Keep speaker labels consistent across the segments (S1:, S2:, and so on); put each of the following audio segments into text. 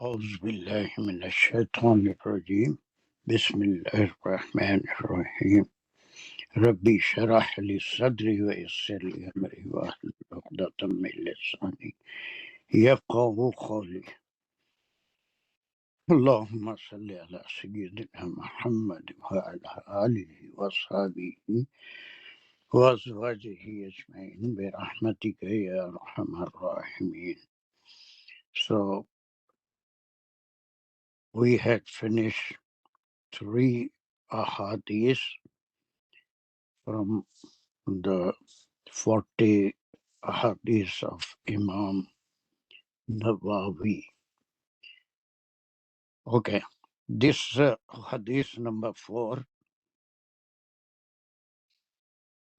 S1: أعوذ بالله من الشيطان الرجيم بسم الله الرحمن الرحيم ربي اشرح لي صدري ويسر لي أمري واحلل عقدة من لساني يفقهوا قولي اللهم صل على سيدنا محمد وعلى آله وصحبه وأزواجه أجمعين برحمتك يا أرحم الراحمين. So we had finished 3 ahadith from the 40 hadith of Imam Nawawi. Okay, this hadith number 4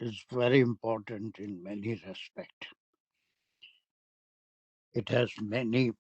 S1: is very important in many respects. It has many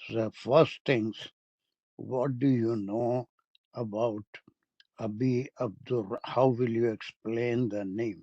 S1: The first things, what do you know about Abi Abdur? How will you explain the name?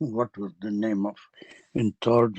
S1: what was the name of in third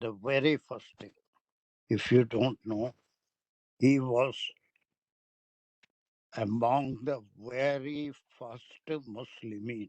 S1: The very first thing, if you don't know, he was among the very first Muslimin,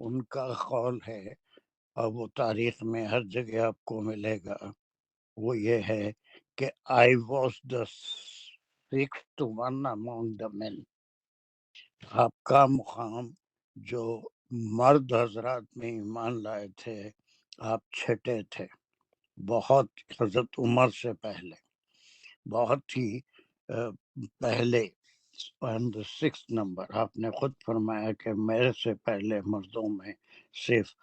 S1: ان کا قول ہے، اور وہ تاریخ میں ہر جگہ آپ کو ملے گا، وہ یہ ہے کہ I was the sixth one among the men. آپ کا مقام جو مرد حضرات میں ایمان لائے تھے، آپ چھٹے تھے، بہت حضرت عمر سے پہلے، بہت ہی پہلے، سکس نمبر. آپ نے خود فرمایا کہ میرے سے پہلے مردوں میں صرف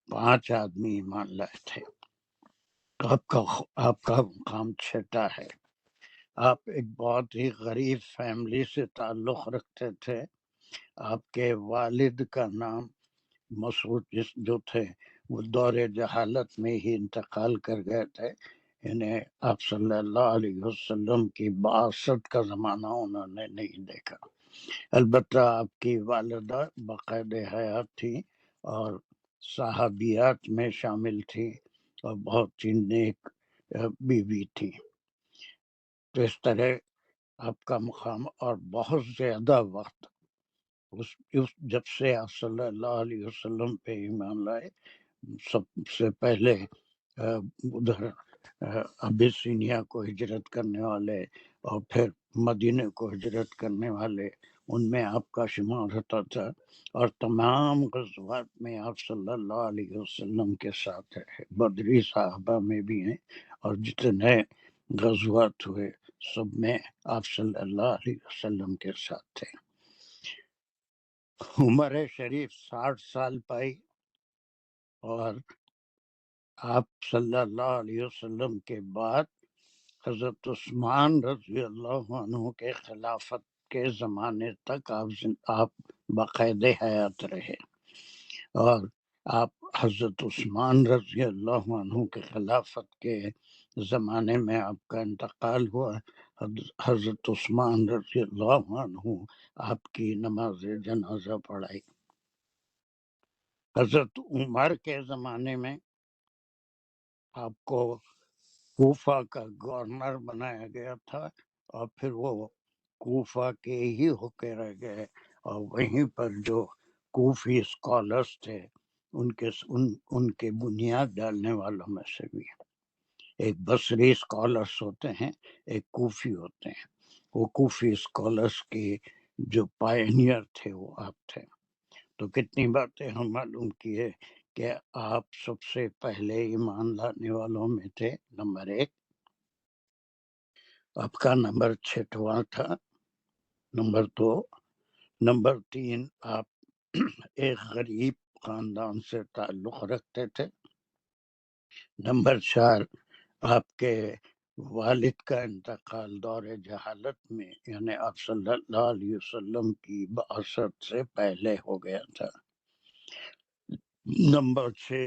S1: 5 آدمی ایمان لائے تھے. آپ کا مقام چھٹا ہے. آپ ایک بہت ہی غریب فیملی سے تعلق رکھتے تھے. آپ کے والد کا نام مسعود جو تھے وہ دور جہالت میں ہی انتقال کر گئے تھے. انہیں آپ صلی اللہ علیہ وسلم کی بعثت کا زمانہ انہوں نے نہیں دیکھا. البتہ آپ کی والدہ باقاعدہ حیات تھی اور صحابیات میں شامل تھی اور بہت ہی نیک بیوی تھی. تو اس طرح آپ کا مقام اور بہت زیادہ وقت جب سے آپ صلی اللہ علیہ وسلم پہ ایمان لائے، سب سے پہلے ادھر ابیسینیا کو ہجرت کرنے والے اور پھر مدینے کو ہجرت کرنے والے، ان میں آپ کا شمار ہوتا تھا. اور تمام غزوات میں آپ صلی اللہ علیہ وسلم کے ساتھ ہے. بدری صحابہ میں بھی ہیں، اور جتنے غزوات ہوئے سب میں آپ صلی اللہ علیہ وسلم کے ساتھ تھے. عمر شریف 60 سال پائی، اور آپ صلی اللہ علیہ وسلم کے بعد حضرت عثمان رضی اللہ عنہ کے خلافت کے زمانے تک آپ باقاعدہ حیات رہے. اور آپ حضرت عثمان رضی اللہ عنہ کے خلافت کے زمانے میں آپ کا انتقال ہوا. حضرت عثمان رضی اللہ عنہ آپ کی نماز جنازہ پڑھائی. حضرت عمر کے زمانے میں آپ کو کوفہ کا گورنر بنایا گیا تھا، اور پھر وہ کوفہ کے ہی ہو کے رہ گئے، اور وہیں پر جو کوفی اسکالرس تھے ان کے بنیاد ڈالنے والوں میں سے بھی. ایک بصری اسکالرس ہوتے ہیں، ایک کوفی ہوتے ہیں. وہ کوفی اسکالرس کے جو پائنیئر تھے وہ آپ تھے. تو کتنی باتیں ہم معلوم کیے کہ آپ سب سے پہلے ایمان لانے والوں میں تھے. نمبر 1 آپ کا نمبر 6واں تھا. نمبر 2 نمبر 3 آپ ایک غریب خاندان سے تعلق رکھتے تھے. نمبر 4 آپ کے والد کا انتقال دور جہالت میں، یعنی آپ صلی اللہ علیہ وسلم کی بعثت سے پہلے ہو گیا تھا. نمبر 6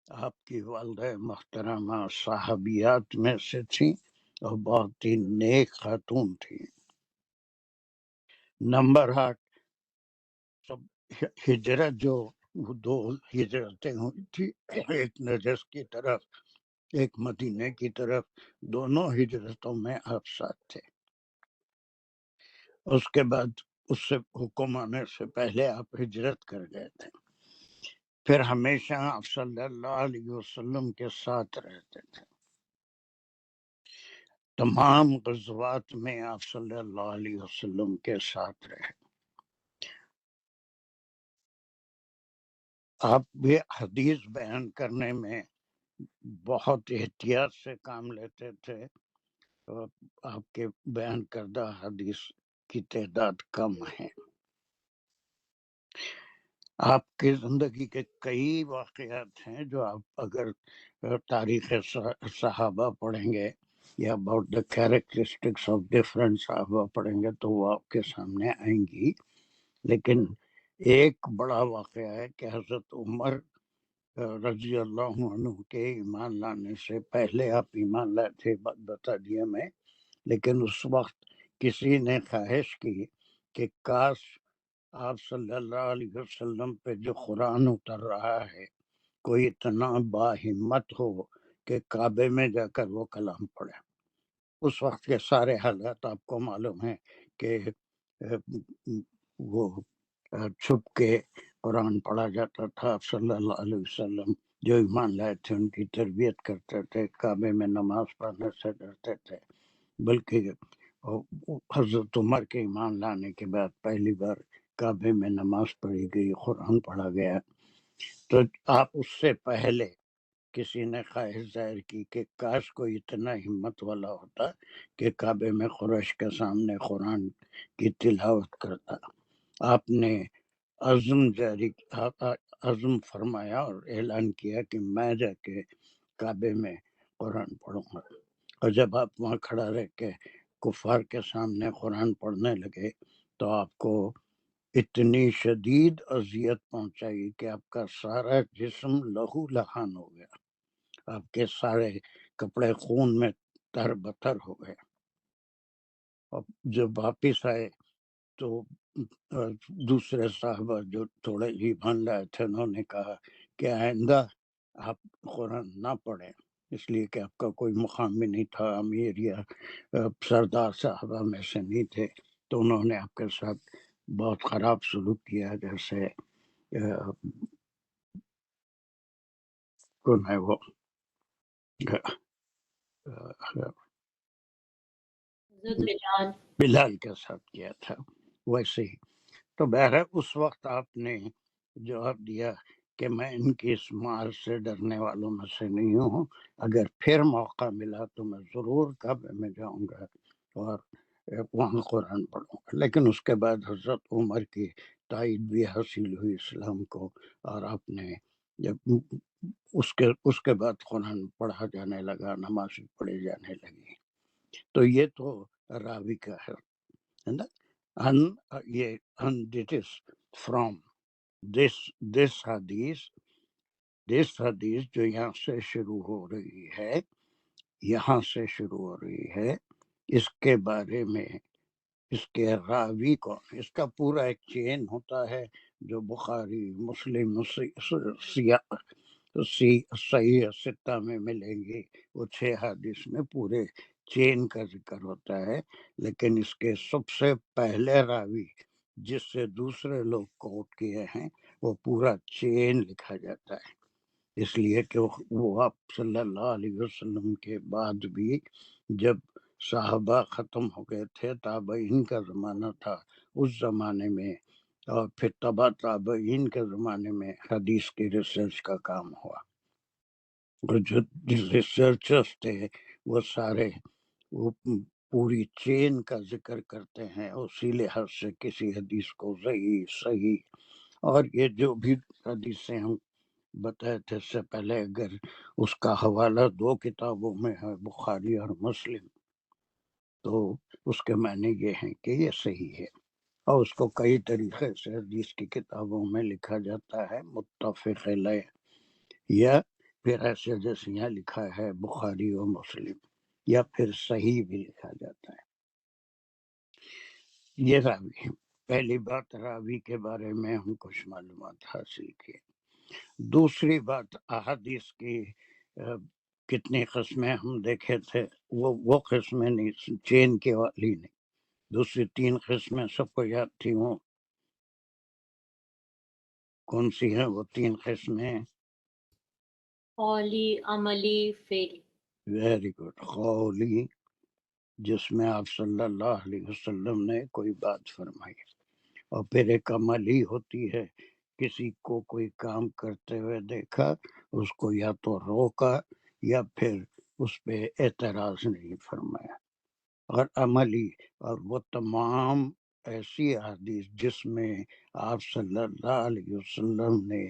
S1: آپ کی والدہ محترمہ صحابیات میں سے تھیں اور بہت ہی نیک خاتون تھی. نمبر 8 سب ہجرت جو 2 ہجرتیں ہوئی تھی، ایک نجف کی طرف ایک مدینے کی طرف، دونوں ہجرتوں میں آپ ساتھ تھے. اس کے بعد اس سے حکم آنے سے پہلے آپ ہجرت کر گئے تھے. پھر ہمیشہ آپ صلی اللہ علیہ وسلم کے ساتھ رہتے تھے. تمام غزوات میں آپ صلی اللہ علیہ وسلم کے ساتھ رہے. آپ بھی حدیث بیان کرنے میں بہت احتیاط سے کام لیتے تھے. آپ کے بیان کردہ حدیث کی تعداد کم ہے. آپ کی زندگی کے کئی واقعات ہیں جو آپ اگر تاریخ صحابہ پڑھیں گے یا about the characteristics of different صحابہ پڑھیں گے تو وہ آپ کے سامنے آئیں گی. لیکن ایک بڑا واقعہ ہے کہ حضرت عمر رضی اللہ عنہ کے ایمان لانے سے پہلے آپ ایمان لائے تھے، بات بتا دیا میں. لیکن اس وقت کسی نے خواہش کی کہ کاش آپ صلی اللہ علیہ وسلم پہ جو قرآن اتر رہا ہے کوئی اتنا باہمت ہو کہ کعبے میں جا کر وہ کلام پڑھے. اس وقت کے سارے حالات آپ کو معلوم ہیں کہ وہ چھپ کے قرآن پڑھا جاتا تھا، آپ صلی اللہ علیہ وسلم جو ایمان لائے تھے ان کی تربیت کرتے تھے، کعبے میں نماز پڑھنے سے ڈرتے تھے، بلکہ حضرت عمر کے ایمان لانے کے بعد پہلی بار کعبے میں نماز پڑھی گئی، قرآن پڑھا گیا۔ تو آپ اس سے پہلے کسی نے خواہش ظاہر کی کہ کاش کوئی اتنا ہمت والا ہوتا کہ کعبے میں قریش کے سامنے قرآن کی تلاوت کرتا۔ آپ نے عزم فرمایا اور اعلان کیا کہ میں جا کے کعبے میں قرآن پڑھوں گا، اور جب آپ وہاں کھڑا رہ کے کفار کے سامنے قرآن پڑھنے لگے تو آپ کو اتنی شدید اذیت پہنچائی کہ آپ کا سارا جسم لہو لہان ہو گیا، آپ کے سارے کپڑے خون میں تر بتر ہو گئے۔ اور جب واپس آئے تو دوسرے صحابہ جو تھوڑے ایمان لائے تھے انہوں نے کہا کہ آئندہ آپ قرآن نہ پڑھیں، اس لیے کہ آپ کا کوئی مقام بھی نہیں تھا، امیر یا سردار صحابہ میں سے نہیں تھے، تو انہوں نے آپ کے ساتھ بہت خراب سلوک کیا، جیسے کون ہے وہ بلال کے ساتھ کیا تھا ویسے ہی۔ تو بہرحال اس وقت آپ نے جواب دیا کہ میں ان کی اس مار سے ڈرنے والوں میں سے نہیں ہوں، اگر پھر موقع ملا تو میں ضرور کعبے میں جاؤں گا اور وہاں قرآن پڑھوں گا۔ لیکن اس کے بعد حضرت عمر کی تائید بھی حاصل ہوئی اسلام کو، اور آپ نے جب اس کے بعد قرآن پڑھا جانے لگا، نماز پڑھی جانے لگی۔ تو یہ تو راوی کا ہے نا، and it is from this حدیث جو یہاں سے شروع ہو رہی ہے، یہاں سے شروع ہو رہی ہے، اس کے بارے میں اس کے راوی کون، اس کا پورا ایک چین ہوتا ہے جو بخاری، مسلم، صحیح ستہ میں ملیں گے، وہ 6 حدیث میں پورے چین کا ذکر ہوتا ہے، لیکن اس کے سب سے پہلے راوی جس سے دوسرے لوگ کوٹ کیے ہیں وہ پورا چین لکھا جاتا ہے، اس لیے کہ وہ آپ صلی اللہ علیہ وسلم کے بعد بھی جب صحابہ ختم ہو گئے تھے، تابعین کا زمانہ تھا، اس زمانے میں، اور پھر تابعین کے زمانے میں حدیث کی ریسرچ کا کام ہوا، اور جو ریسرچرز تھے وہ سارے وہ پوری چین کا ذکر کرتے ہیں، اسی لحاظ سے کسی حدیث کو صحیح اور یہ جو بھی حدیثیں ہم بتائے تھے اس سے پہلے، اگر اس کا حوالہ 2 کتابوں میں ہے، بخاری اور مسلم، تو اس کے معنی یہ ہیں کہ یہ صحیح ہے، اور اس کو کئی طریقے سے حدیث کی کتابوں میں لکھا جاتا ہے، متفق علیہ، یا پھر ایسے جیسے یہاں لکھا ہے بخاری و مسلم، یا پھر صحیح بھی لکھا جاتا ہے۔ یہ راوی، پہلی بات راوی کے بارے میں ہم کچھ معلومات حاصل کی۔ دوسری بات احادیث کی کتنی قسمیں ہم دیکھے تھے، وہ قسمیں نہیں، چین کے والی نہیں، دوسری 3 قسمیں سب کو یاد تھی، وہ کون سی ہیں وہ 3 قسمیں؟
S2: قولی، عملی، فعلی۔
S1: Very good. قولی، جس میں آپ صلی اللہ علیہ وسلم نے کوئی بات فرمائی، اور پھر ایک عملی ہوتی ہے، کسی کو کوئی کام کرتے ہوئے دیکھا، اس کو یا تو روکا یا پھر اس پہ اعتراض نہیں فرمایا، اور عملی، اور وہ تمام ایسی حدیث جس میں آپ صلی اللہ علیہ وسلم نے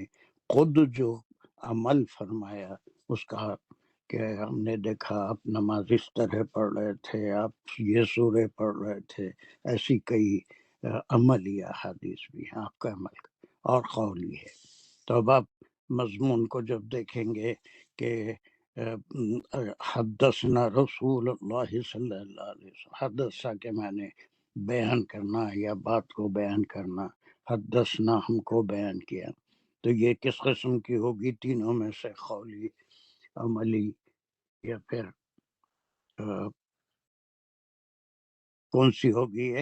S1: خود جو عمل فرمایا، اس کا کہ ہم نے دیکھا آپ نماز اس طرح پڑھ رہے تھے، آپ یہ سورے پڑھ رہے تھے، ایسی کئی عملی احادیث بھی ہیں آپ کا عمل، اور قولی ہے۔ تو اب آپ مضمون کو جب دیکھیں گے کہ حدثنا رسول اللہ صلی اللہ علیہ وسلم، حدثہ کے معنی بیان کرنا یا بات کو بیان کرنا، حدثنا ہم کو بیان کیا، تو یہ کس قسم کی ہوگی؟ تینوں میں سے، قولی، عملی، یا پھر کون سی ہوگی؟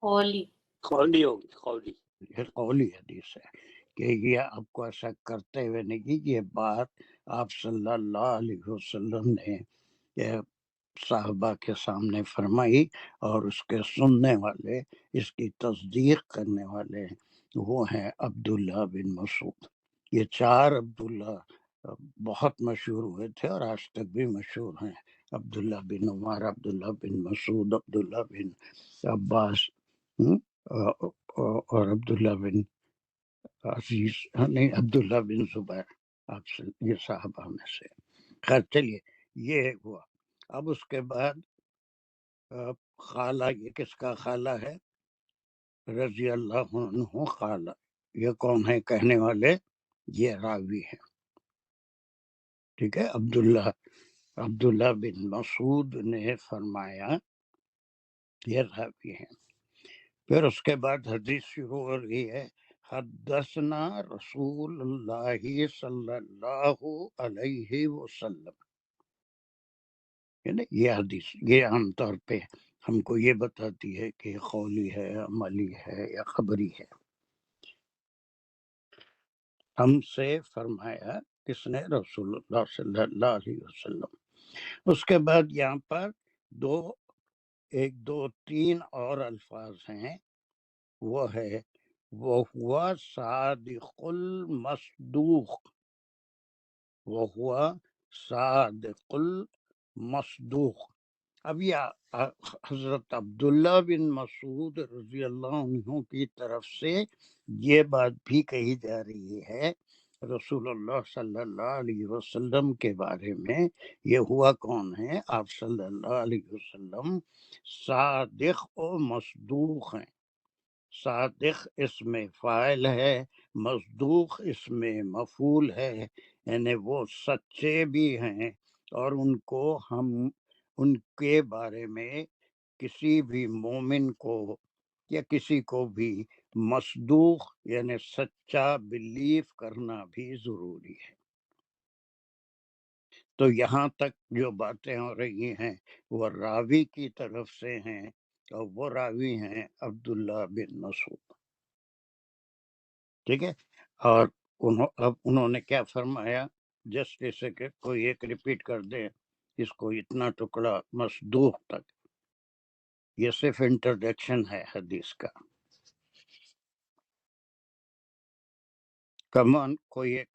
S2: قولی
S3: قولی ہوگی، قولی۔
S1: یہ قولی حدیث ہے، کہ یہ آپ کو ایسا کرتے ہوئے نہیں، یہ بات آپ صلی اللہ علیہ وسلم نے صحابہ کے سامنے فرمائی، اور اس کے سننے والے، اس کی تصدیق کرنے والے وہ ہیں عبداللہ بن مسعود۔ یہ 4 عبداللہ بہت مشہور ہوئے تھے اور آج تک بھی مشہور ہیں، عبداللہ بن عمر، عبداللہ بن مسعود، عبداللہ بن عباس، اور عبداللہ بن عزیز، نہیں، عبداللہ بن زبیر، آپ سے یہ صحابہ میں سے۔ خیر چلیے، یہ ہوا۔ اب اس کے بعد خالہ، یہ کس کا خالہ ہے؟ رضی اللہ عنہ خالہ۔ یہ کون ہے کہنے والے؟ یہ راوی ہے، ٹھیک ہے۔ عبداللہ بن مسعود نے فرمایا، یہ راوی ہے۔ پھر اس کے بعد حدیث شروع ہو رہی ہے، حدثنا رسول اللہ صلی اللہ علیہ وسلم، یہ حدیث، یہ عام طور پہ ہم کو یہ بتاتی ہے کہ قولی ہے، عملی ہے یا خبری ہے۔ ہم سے فرمایا کس نے؟ رسول اللہ صلی اللہ علیہ وسلم۔ اس کے بعد یہاں پر ایک دو تین اور الفاظ ہیں، وہ ہے وَهُوَ صادق المصدوق، وَهُوَ صادق المصدوق۔ اب یہ حضرت عبداللہ بن مسعود رضی اللہ عنہ کی طرف سے یہ بات بھی کہی جا رہی ہے رسول اللہ صلی اللہ علیہ وسلم کے بارے میں۔ یہ ہوا کون ہے؟ آپ صلی اللہ علیہ وسلم صادق و مصدوق ہیں۔ صادق اس میں فاعل ہے، مصدوق اس میں مفعول ہے، یعنی وہ سچے بھی ہیں، اور ان کے بارے میں کسی بھی مومن کو یا کسی کو بھی مصدوق یعنی سچا بلیف کرنا بھی ضروری ہے۔ تو یہاں تک جو باتیں ہو رہی ہیں وہ راوی کی طرف سے ہیں، اور وہ راوی ہیں عبداللہ بن مسعود، ٹھیک ہے۔ اور اب انہوں نے کیا فرمایا؟ جسٹ جیسے کہ کوئی ایک ریپیٹ کر دے اس کو، اتنا ٹکڑا مصدوق تک، یہ صرف انٹروڈکشن ہے حدیث کا۔ کمان کوئی ایک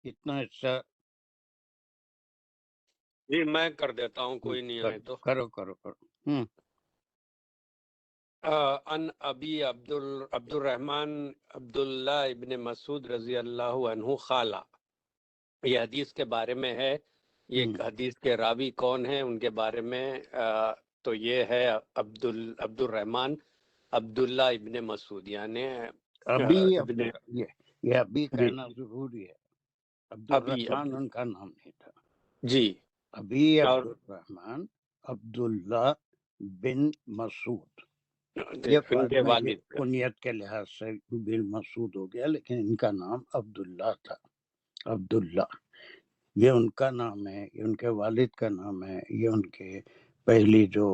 S1: اتنا حصہ
S2: جی میں کر دیتا ہوں، کوئی نہیں آئے تو۔
S1: کرو کرو کرو۔
S2: ان ابی عبد الرحمن عبداللہ ابن مسعود رضی اللہ عنہ خالہ، یہ حدیث کے بارے میں ہے۔ یہ حدیث کے راوی کون ہیں ان کے بارے میں تو یہ ہے عبد الرحمن عبداللہ ابن مسعود، یعنی
S1: ابھی
S2: ابن
S1: یہ ابھی
S2: جی
S1: کہنا ضروری ہے، عبد
S2: ابی
S1: الرحمن ان کا نام نہیں تھا۔
S2: جی،
S1: ابھی
S2: اور
S1: عبد الرحمن عبداللہ بن مسعود، یہ
S2: ان
S1: بعد
S2: کے
S1: میں یہ
S2: والد کا۔
S1: کنیت کے لحاظ سے بن مسعود ہو گیا، لیکن ان کا نام عبداللہ تھا۔ عبداللہ یہ ان کا نام ہے، یہ ان کے والد کا نام ہے، یہ ان کے پہلی جو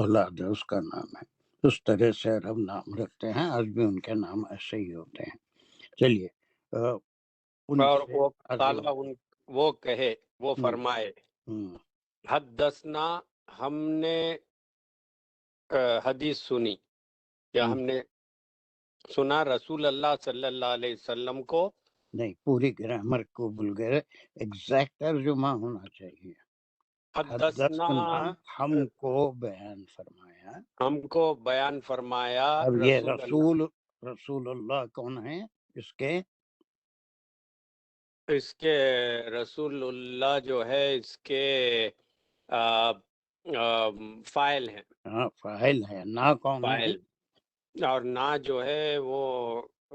S1: اولاد ہے اس کا نام ہے۔ اس طرح سے عرب نام رکھتے ہیں، آج بھی ان کے نام ایسے ہی ہوتے ہیں۔ چلیے ان
S2: اور
S1: سے
S2: وہ
S1: آگے
S2: خالہ وہ کہے، وہ فرمائے،
S1: ہوں
S2: حدثنا، ہم نے حدیث سنی یا ہم نے سنا رسول اللہ صلی اللہ علیہ وسلم کو۔
S1: نہیں، پوری گرامر کو بھول گئے، ایگزیکٹ ترجمہ ہونا چاہیے۔
S2: حدثنا،
S1: حدثنا ہم کو بیان فرمایا۔
S2: ہم کو بیان فرمایا
S1: اب یہ
S2: رسول اللہ،
S1: رسول اللہ کون ہیں اس کے؟
S2: اس کے رسول اللہ جو ہے اس کے فائل ہیں،
S1: ہاں فاعل ہے، نا کون ہے؟
S2: فائل، اور نا جو ہے وہ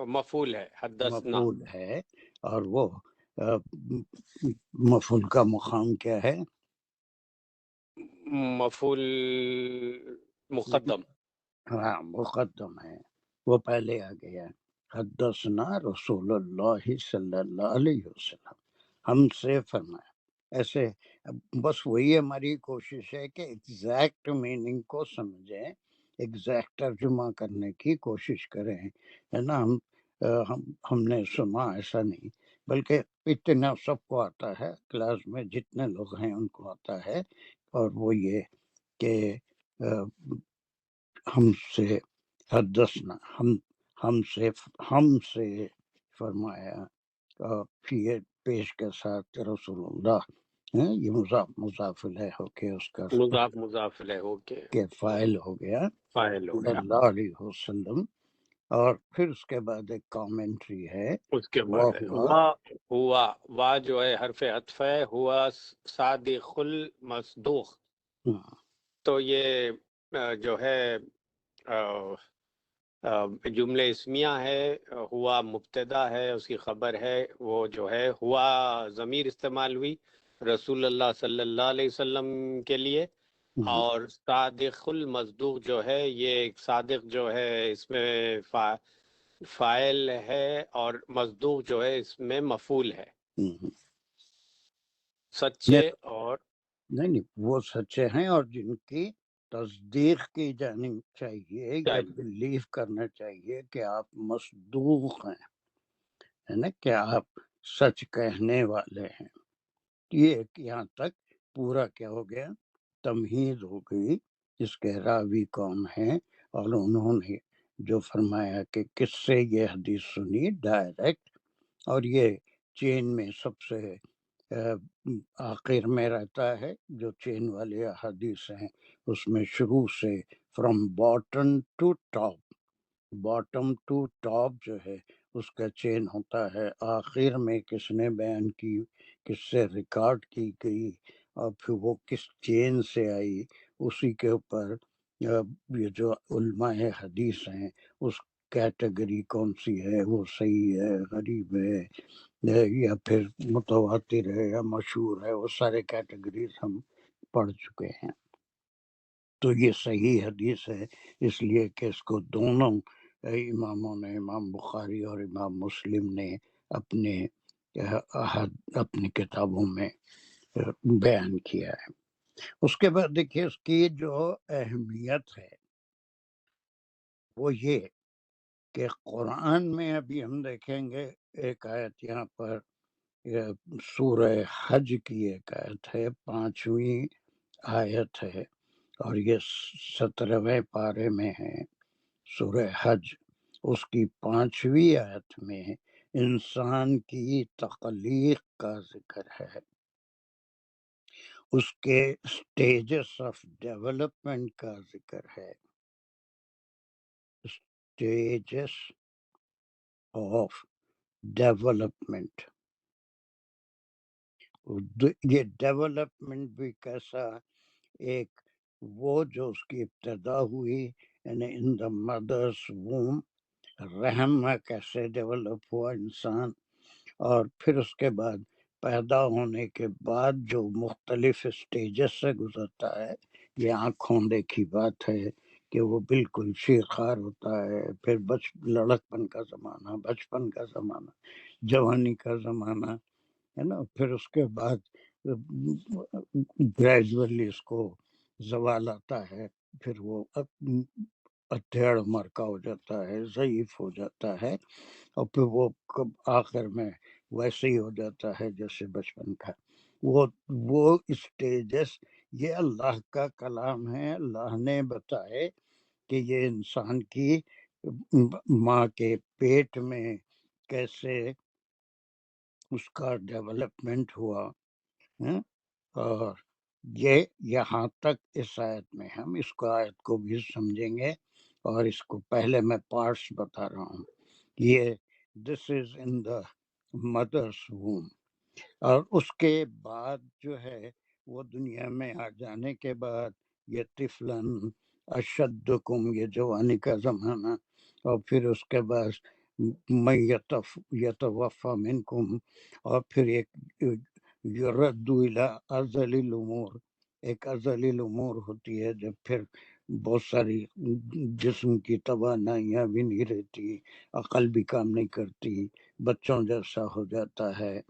S2: مفعول ہے، حدثنا
S1: مفعول ہے، اور وہ مفعول کا مقام کیا ہے؟
S2: مفعول مقدم۔
S1: ہاں مقدم ہے، وہ پہلے آ گیا۔ حدثنا رسول اللہ صلی اللہ علیہ وسلم، ہم سے فرمایا۔ ایسے بس وہی ہماری کوشش ہے کہ ایگزیکٹ میننگ کو سمجھیں، ایگزیکٹ ترجمہ کرنے کی کوشش کریں، ہے نا. ہم نے سنا ایسا نہیں، بلکہ اتنا سب کو آتا ہے، کلاس میں جتنے لوگ ہیں ان کو آتا ہے، اور وہ یہ کہ ہم سے حدثنا، ہم سے فرمایا، پھر پیش کے ساتھ رسول اللہ، یہ مضاف الیہ ہو کے اس کا
S2: مضاف الیہ ہو کے
S1: فاعل ہو گیا،
S2: فاعل ہو
S1: صلی
S2: گیا.
S1: اللہ علیہ وسلم. اور پھر اس کے بعد ایک کامنٹری ہے،
S2: اس کے بعد ہے وا جو ہے حرف عطف ہے، ہوا صادق المصدوق. تو یہ جو ہے جملے اسمیہ ہے، ہوا مبتدا ہے، اس کی خبر ہے، وہ جو ہے ہوا ضمیر استعمال ہوئی رسول اللہ صلی اللہ علیہ وسلم کے لیے. اور صادق المصدوق جو ہے، یہ ایک صادق جو ہے اس میں فاعل ہے، اور مصدوق جو ہے اس میں مفعول ہے، سچے. اور
S1: نہیں وہ سچے ہیں اور جن کی تصدیق کی جانی چاہیے یا بلیف کرنا چاہیے کہ آپ مصدوق ہیں، ہے نا، کہ آپ سچ کہنے والے ہیں. یہ یہاں تک پورا کیا ہو گیا، تمہید ہو گئی اس کے راوی کون ہیں، اور انہوں نے جو فرمایا کہ کس سے یہ حدیث سنی ڈائریکٹ. اور یہ چین میں سب سے آخر میں رہتا ہے، جو چین والی حدیث ہیں اس میں شروع سے فرام باٹم ٹو ٹاپ جو ہے اس کا چین ہوتا ہے. آخر میں کس نے بیان کی، کس سے ریکارڈ کی گئی، اور پھر وہ کس چین سے آئی، اسی کے اوپر یہ جو علماء حدیث ہیں اس کیٹیگری کون سی ہے، وہ صحیح ہے، غریب ہے، یا پھر متواتر ہے یا مشہور ہے، وہ سارے کیٹیگریز ہم پڑھ چکے ہیں. تو یہ صحیح حدیث ہے اس لیے کہ اس کو دونوں اماموں نے، امام بخاری اور امام مسلم نے اپنی کتابوں میں بیان کیا ہے. اس کے بعد دیکھیے اس کی جو اہمیت ہے وہ یہ کہ قرآن میں ابھی ہم دیکھیں گے ایک آیت یہاں پر سورہ حج کی ایک آیت ہے، 5ویں آیت ہے، اور یہ 17ویں پارے میں ہے سورہ حج. اس کی 5ویں آیت میں انسان کی تخلیق کا ذکر ہے، اس کے سٹیجز آف ڈیولپمنٹ کا ذکر ہے. سٹیجز آف ڈیولپمنٹ، یہ ڈیولپمنٹ بھی کیسا، ایک وہ جو اس کی ابتدا ہوئی، یعنی ان دا مدرس ووم، رحم میں کیسے ڈیولپ ہوا انسان، اور پھر اس کے بعد پیدا ہونے کے بعد جو مختلف سٹیجز سے گزرتا ہے. یہ آنکھوں دیکھی بات ہے کہ وہ بالکل شیرخوار ہوتا ہے، پھر لڑکپن کا زمانہ، بچپن کا زمانہ، جوانی کا زمانہ، ہے نا. پھر اس کے بعد گریجولی اس کو زوال آتا ہے، پھر وہ ٹیڑھ عمر کا ہو جاتا ہے، ضعیف ہو جاتا ہے، اور پھر وہ آخر میں ویسے ہی ہو جاتا ہے جیسے بچپن کا. وہ اسٹیجز یہ اللہ کا کلام ہے، اللہ نے بتائے کہ یہ انسان کی ماں کے پیٹ میں کیسے اس کا ڈیولپمنٹ ہوا. اور یہ یہاں تک اس آیت میں ہم اس کو آیت کو بھی سمجھیں گے، اور اس کو پہلے میں پارٹس بتا رہا ہوں. یہ دس از ان دا مدرس ووم، اور اس کے بعد جو ہے وہ دنیا میں آ جانے کے بعد یہ طفلن اشدکم، یہ جوانی کا زمانہ، اور پھر اس کے بعد من یتوفی منکم، اور پھر ایک یرد الی ازل الامور، ایک ازل الامور ہوتی ہے جب پھر بہت ساری جسم کی توانائیاں بھی نہیں رہتی، عقل بھی کام نہیں کرتی، بچوں جیسا ہو جاتا ہے.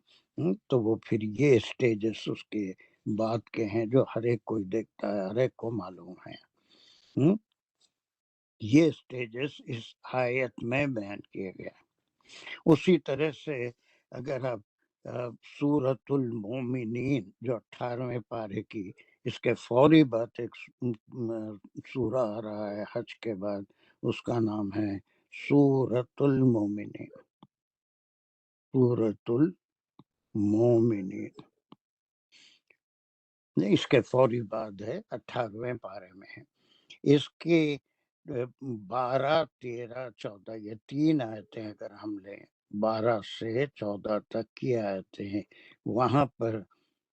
S1: تو وہ پھر یہ سٹیجز اس کے بعد کے ہیں جو ہر ایک کوئی دیکھتا ہے، ہر ایک کو معلوم ہے. یہ سٹیجز اس آیت میں بیان کیے گئے۔ اسی طرح سے اگر آپ سورۃ المومنین جو 18ویں پارے کی، اس کے فوری بعد ایک سورہ آ رہا ہے حج کے بعد، اس کا نام ہے سورۃ المومنین، سورۃ المومنین، اس کے فوری بعد ہے، 18ویں پارے میں ہے۔ اس کی 12، 13، 14 یہ 3 آیتیں اگر ہم لیں، 12 سے 14 تک کی آیتیں ہیں، وہاں پر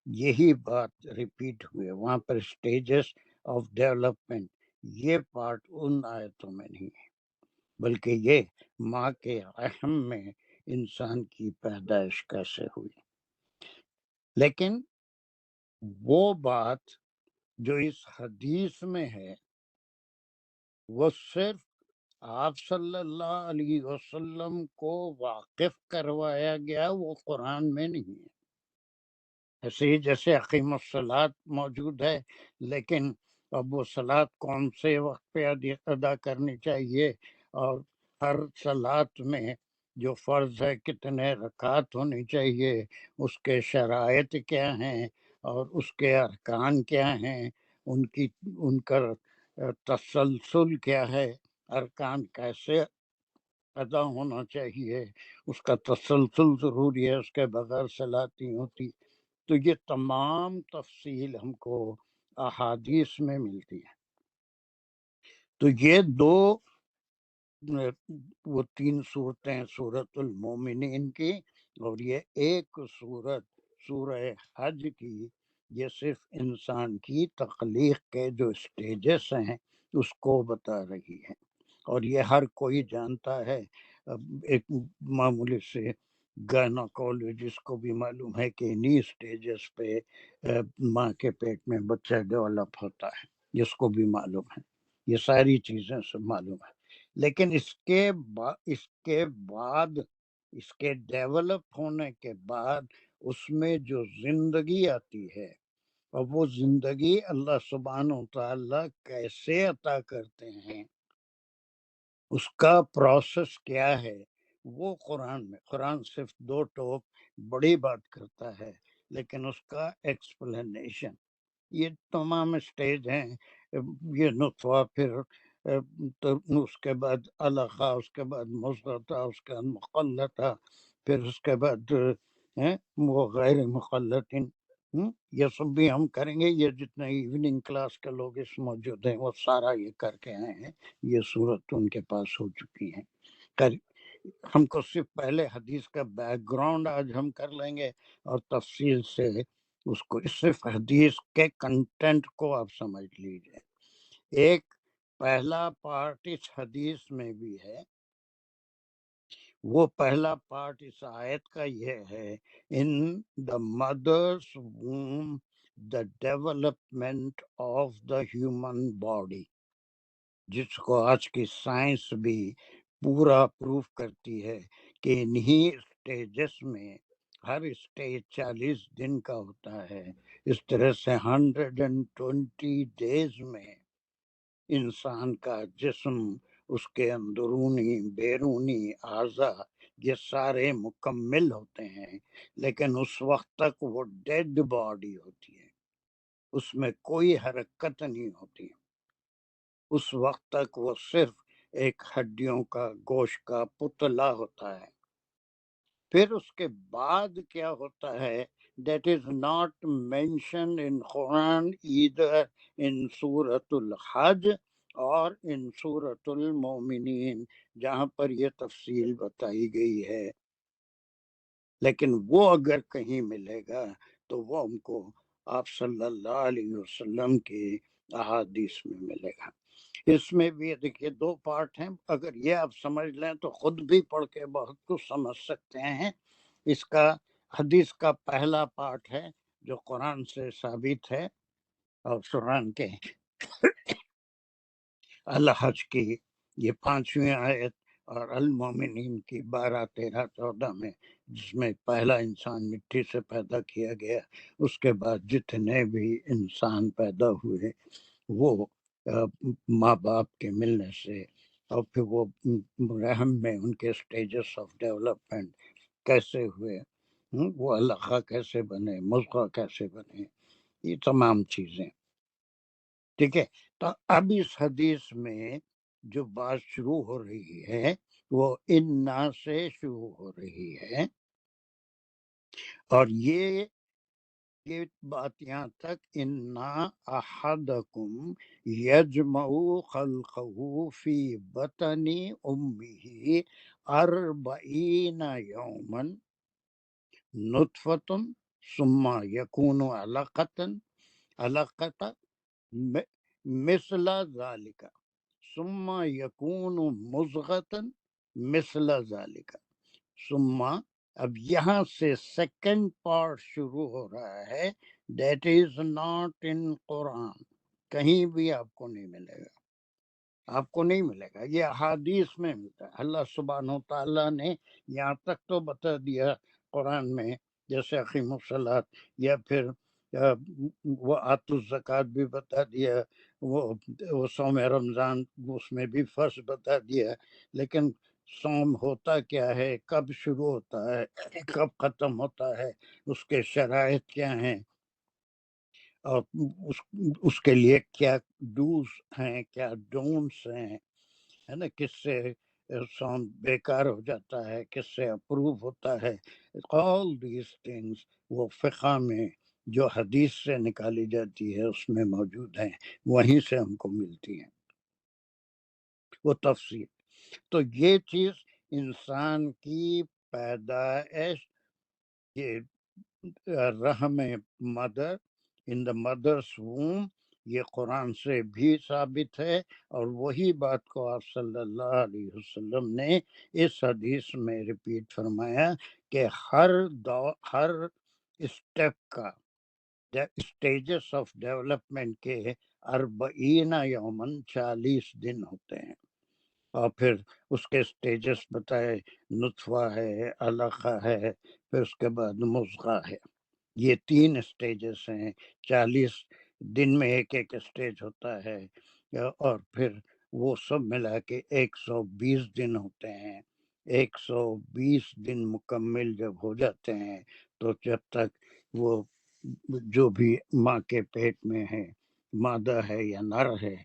S1: یہی بات ریپیٹ ہوئی، وہاں پر سٹیجز آف ڈیولپمنٹ، یہ پارٹ ان آیتوں میں نہیں ہے، بلکہ یہ ماں کے رحم میں انسان کی پیدائش کیسے ہوئی۔ لیکن وہ بات جو اس حدیث میں ہے وہ صرف آپ صلی اللہ علیہ وسلم کو واقف کروایا گیا، وہ قرآن میں نہیں ہے۔ ایسے ہی جیسے اقیم الصلاۃ موجود ہے، لیکن اب وہ صلاۃ کون سے وقت پہ ادا کرنی چاہیے، اور ہر صلاۃ میں جو فرض ہے کتنے رکعت ہونی چاہیے، اس کے شرائط کیا ہیں اور اس کے ارکان کیا ہیں، ان کا تسلسل کیا ہے، ارکان کیسے ادا ہونا چاہیے، اس کا تسلسل ضروری ہے، اس کے بغیر صلاۃ نہیں ہوتی۔ تو یہ تمام تفصیل ہم کو احادیث میں ملتی ہے۔ تو یہ دو وہ 3 صورتیں، سورۃ المومنین کی اور یہ ایک صورت سورہ حج کی، یہ صرف انسان کی تخلیق کے جو سٹیجز ہیں اس کو بتا رہی ہے، اور یہ ہر کوئی جانتا ہے۔ ایک معمولی سے گائناکولوجسٹ کو بھی معلوم ہے کہ انہی سٹیجز پہ ماں کے پیٹ میں بچہ ڈیولپ ہوتا ہے، جس کو بھی معلوم ہے، یہ ساری چیزیں سب معلوم ہے۔ لیکن اس کے بعد اس کے ڈیولپ ہونے کے بعد اس میں جو زندگی آتی ہے، اور وہ زندگی اللہ سبحانہ و تعالیٰ کیسے عطا کرتے ہیں، اس کا پروسیس کیا ہے، وہ قرآن صرف 2 ٹوک بڑی بات کرتا ہے، لیکن اس کا ایکسپلینیشن، یہ تمام سٹیج ہیں، یہ نطفہ، پھر اس کے بعد علقہ، اس کے بعد مضغہ، اس کے بعد مخلطہ، پھر اس کے بعد وہ غیر مخلطن، یہ سب بھی ہم کریں گے۔ یہ جتنے ایوننگ کلاس کے لوگ اس موجود ہیں وہ سارا یہ کر کے آئے ہیں، یہ صورت ان کے پاس ہو چکی ہے۔ ہم کو صرف پہلے حدیث کا بیک گراؤنڈ آج ہم کر لیں گے، اور تفصیل سے اس کو، صرف حدیث کے کنٹینٹ کو آپ سمجھ لیجئے۔ ایک پہلا پارٹ اس حدیث میں بھی ہے، وہ پہلا پارٹ اس آیت کا یہ ہے، ان دا مدرس وomb the development of the human body، جس کو آج کی سائنس بھی پورا پروف کرتی ہے کہ انہی سٹیجز میں ہر سٹیج 40 دن کا ہوتا ہے، اس طرح سے 120 ڈیز میں انسان کا جسم، اس کے اندرونی بیرونی اعضاء، یہ سارے مکمل ہوتے ہیں، لیکن اس وقت تک وہ ڈیڈ باڈی ہوتی ہے، اس میں کوئی حرکت نہیں ہوتی، اس وقت تک وہ صرف ایک ہڈیوں کا، گوشت کا پتلا ہوتا ہے۔ پھر اس کے بعد کیا ہوتا ہے، that is not mentioned in Quran either in Surah Al-Hajj اور in Surah Al-Mu'mineen، جہاں پر یہ تفصیل بتائی گئی ہے، لیکن وہ اگر کہیں ملے گا تو وہ ہم کو آپ صلی اللہ علیہ وسلم کی احادیث میں ملے گا۔ اس میں بھی دیکھیے 2 پارٹ ہیں، اگر یہ آپ سمجھ لیں تو خود بھی پڑھ کے بہت کچھ سمجھ سکتے ہیں۔ اس کا حدیث کا پہلا پارٹ ہے جو قرآن سے ثابت ہے، اور قرآن کے الحج کی یہ 5ویں آیت اور المومنین کی 12، 13، 14 میں، جس میں پہلا انسان مٹی سے پیدا کیا گیا، اس کے بعد جتنے بھی انسان پیدا ہوئے وہ ماں باپ کے ملنے سے اور پھر وہ رحم میں ان کے سٹیجز آف ڈیولپمنٹ کیسے ہوئے، وہ علقہ کیسے بنے، مضغہ کیسے بنے، یہ تمام چیزیں. ٹھیک ہے. تو اب اس حدیث میں جو بات شروع ہو رہی ہے وہ انا سے شروع ہو رہی ہے، اور یہ بات یہاں تک انا احدکم یجمع خلقہ فی بطن امہ 40 یوما نطفۃ ثم یکون علقۃ مثل ذالک ثم یکون مضغۃ مثل ذالک ثم. اب یہاں سے سیکنڈ پارٹ شروع ہو رہا ہے، دیٹ از ناٹ ان قرآن، کہیں بھی آپ کو نہیں ملے گا، آپ کو نہیں ملے گا، یہ احادیث میں ملتا ہے. اللہ سبحانہ و تعالیٰ نے یہاں تک تو بتا دیا قرآن میں، جیسے اقیم الصلاۃ، یا پھر وہ آت الزکوٰۃ بھی بتا دیا، وہ صوم رمضان اس میں بھی فرض بتا دیا، لیکن صوم ہوتا کیا ہے، کب شروع ہوتا ہے، کب ختم ہوتا ہے، اس کے شرائط کیا ہیں، اور اس کے لیے کیا ڈوز ہیں، کیا ڈونٹس ہیں، ہے نا، کس سے صوم بیکار ہو جاتا ہے، کس سے اپروو ہوتا ہے. آل دیز تھنگس وہ فقہ میں جو حدیث سے نکالی جاتی ہے اس میں موجود ہیں، وہیں سے ہم کو ملتی ہیں وہ تفصیل. تو یہ چیز انسان کی پیدائش کے رحم مدر، ان دا مدرس ووم، یہ قرآن سے بھی ثابت ہے، اور وہی بات کو آپ صلی اللہ علیہ وسلم نے اس حدیث میں ریپیٹ فرمایا کہ ہر اسٹیپ کا اسٹیجز آف ڈیولپمنٹ کے 40 یومن 40 دن ہوتے ہیں، اور پھر اس کے سٹیجز بتائے، نطفہ ہے، علقہ ہے، پھر اس کے بعد مضغہ ہے. یہ 3 سٹیجز ہیں، 40 دن میں ایک سٹیج ہوتا ہے، اور پھر وہ سب ملا کے 120 دن ہوتے ہیں. 120 دن مکمل جب ہو جاتے ہیں تو جب تک وہ جو بھی ماں کے پیٹ میں ہے، مادہ ہے یا نر ہے،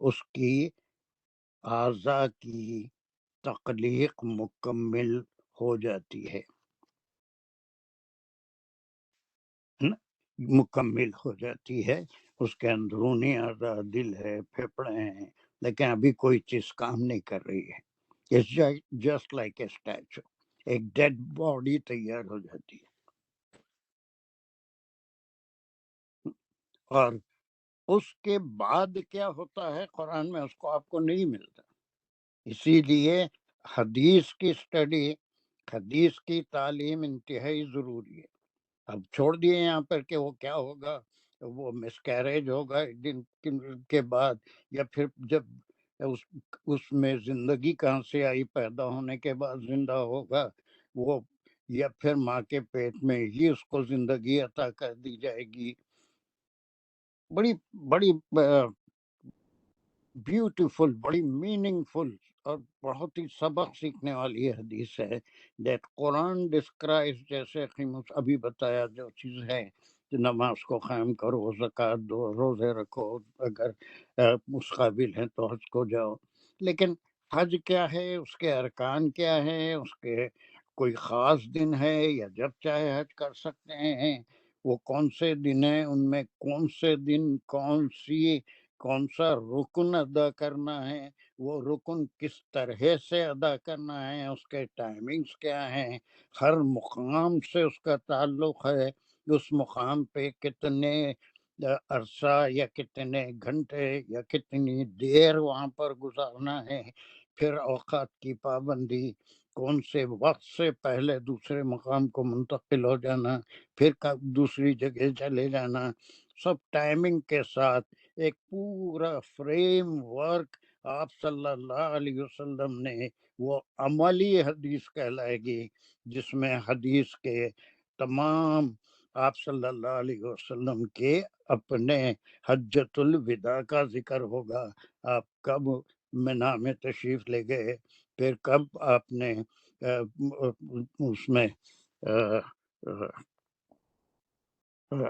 S1: اس کی اعضاء کی تخلیق مکمل ہو جاتی ہے، مکمل ہو جاتی ہے. اس کے اندرونی اعضاء، دل ہے، پھیپڑے ہیں، لیکن ابھی کوئی چیز کام نہیں کر رہی ہے. It's just like a statue, ایک ڈیڈ باڈی تیار ہو جاتی ہے. اور اس کے بعد کیا ہوتا ہے قرآن میں اس کو آپ کو نہیں ملتا. اسی لیے حدیث کی اسٹڈی، حدیث کی تعلیم انتہائی ضروری ہے. اب چھوڑ دیے یہاں پر کہ وہ کیا ہوگا، وہ مس کیریج ہوگا ایک دن کے بعد، یا پھر جب اس میں زندگی کہاں سے آئی، پیدا ہونے کے بعد زندہ ہوگا وہ، یا پھر ماں کے پیٹ میں ہی اس کو زندگی عطا کر دی جائے گی. بڑی بڑی بیوٹیفل، بڑی میننگ فل اور بہت ہی سبق سیکھنے والی حدیث ہے. دیٹ قرآن ڈسکرائب، جیسے ابھی بتایا جو چیز ہے، کہ نماز کو قائم کرو، زکوٰۃ دو، روزے رکھو، اگر اس قابل ہیں تو حج کو جاؤ. لیکن حج کیا ہے، اس کے ارکان کیا ہے، اس کے کوئی خاص دن ہے یا جب چاہے حج کر سکتے ہیں، وہ کون سے دن ہیں، ان میں کون سے دن کون سا رکن ادا کرنا ہے، وہ رکن کس طرح سے ادا کرنا ہے، اس کے ٹائمنگز کیا ہیں، ہر مقام سے اس کا تعلق ہے، اس مقام پہ کتنے عرصہ یا کتنے گھنٹے یا کتنی دیر وہاں پر گزارنا ہے، پھر اوقات کی پابندی، کون سے وقت سے پہلے دوسرے مقام کو منتقل ہو جانا، پھر دوسری جگہ چلے جانا، سب ٹائمنگ کے ساتھ ایک پورا فریم ورک آپ صلی اللہ علیہ وسلم نے، وہ عملی حدیث کہلائے گی، جس میں حدیث کے تمام آپ صلی اللہ علیہ وسلم کے اپنے حجۃ الوداع کا ذکر ہوگا. آپ کب منا میں تشریف لے گئے، پھر کب آپ نے اس میں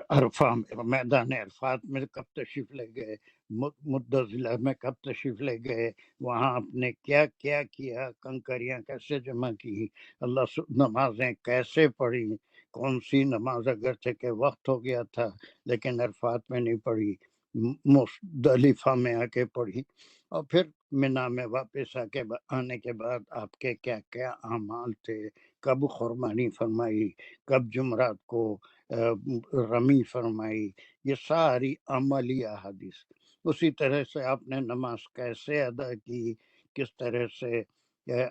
S1: عرفہ میں، میدان عرفات میں کب تشریف لے گئے، مدضلہ میں کب تشریف لے گئے، وہاں آپ نے کیا کیا کیا، کنکریاں کیسے جمع کی، نمازیں کیسے پڑھی، کون سی نماز اگرچہ کہ وقت ہو گیا تھا لیکن عرفات میں نہیں پڑھی، مزدلفہ میں آ کے پڑھی، اور پھر منا میں واپس آنے کے بعد آپ کے کیا کیا اعمال تھے، کب قربانی فرمائی، کب جمعرات کو رمی فرمائی، یہ ساری عملی احادیث۔ اسی طرح سے آپ نے نماز کیسے ادا کی، کس طرح سے